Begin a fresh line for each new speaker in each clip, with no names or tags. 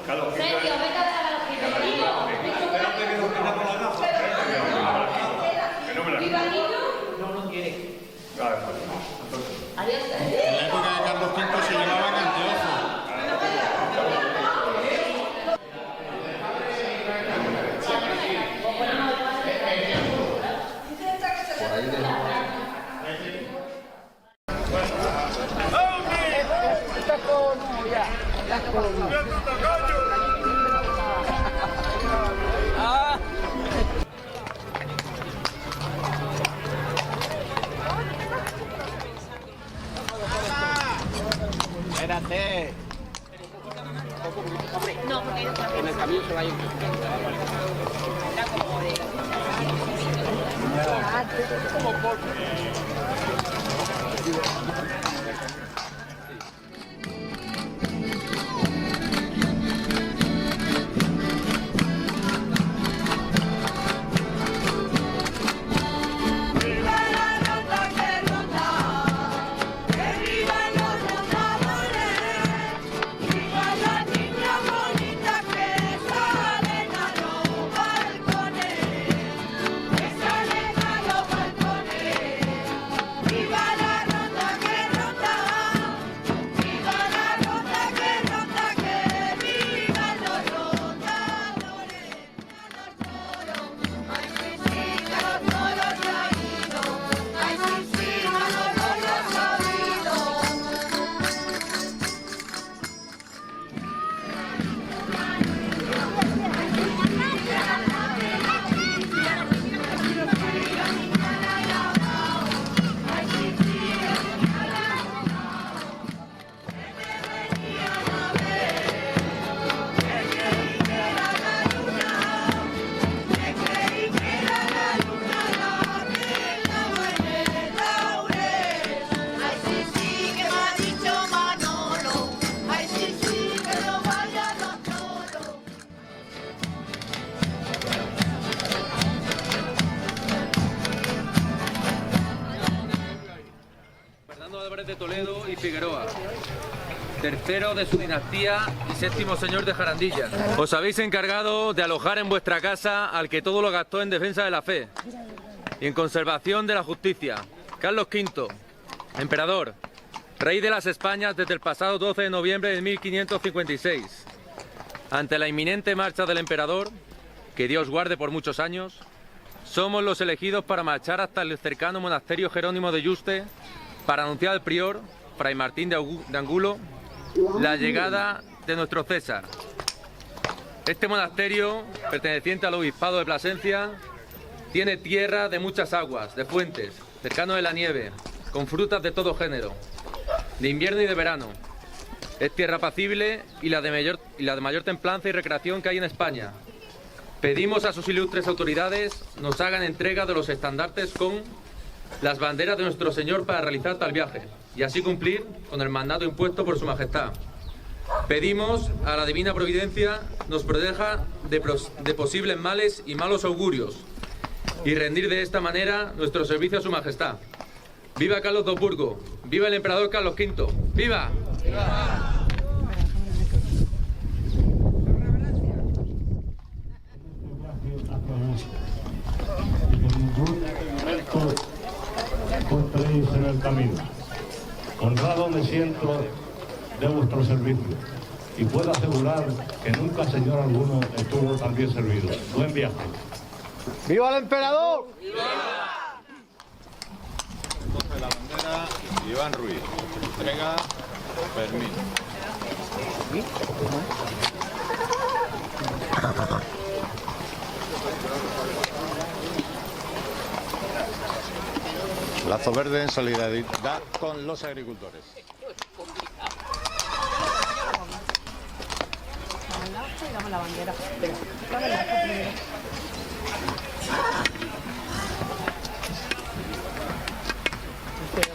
Sergio, vete a dar a los niños. ¿Viva el niño?
No quiere.
Adiós.
En la época de Carlos V se llamaban anteojos.
Espérate.
No, porque
En el camino se va a ir.
De Toledo y Figueroa, tercero de su dinastía y séptimo señor de Jarandilla. Os habéis encargado de alojar en vuestra casa al que todo lo gastó en defensa de la fe y en conservación de la justicia, Carlos V, emperador, rey de las Españas desde el pasado 12 de noviembre de 1556. Ante la inminente marcha del emperador, que Dios guarde por muchos años, somos los elegidos para marchar hasta el cercano monasterio Jerónimo de Yuste para anunciar al prior, Fray Martín de Angulo, la llegada de nuestro César. Este monasterio, perteneciente al obispado de Plasencia, tiene tierra de muchas aguas, de fuentes, cercano de la nieve, con frutas de todo género, de invierno y de verano. Es tierra apacible y la de mayor templanza y recreación que hay en España. Pedimos a sus ilustres autoridades nos hagan entrega de los estandartes con las banderas de nuestro Señor para realizar tal viaje y así cumplir con el mandato impuesto por su majestad. Pedimos a la divina providencia nos proteja de posibles males y malos augurios y rendir de esta manera nuestro servicio a su majestad. ¡Viva Carlos de Habsburgo! ¡Viva el emperador Carlos V! ¡Viva! ¡Viva!
Construís en el camino. Honrado me siento de vuestro servicio y puedo asegurar que nunca señor alguno estuvo tan bien servido. Buen viaje.
¡Viva el emperador!
Entonces la bandera, Iván Ruiz. Entrega Fermín. Lazo verde en solidaridad con los agricultores.
Dame la bandera.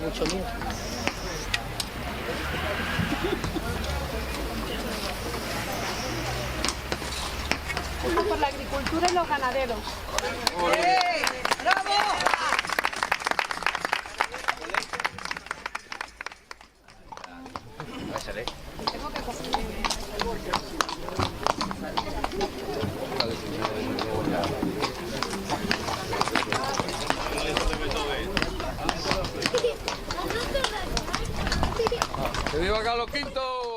Mucho miedo. Por la agricultura y los ganaderos. ¡Bravo!
Pásale.
Tengo que coger.
¡Que viva Carlos V!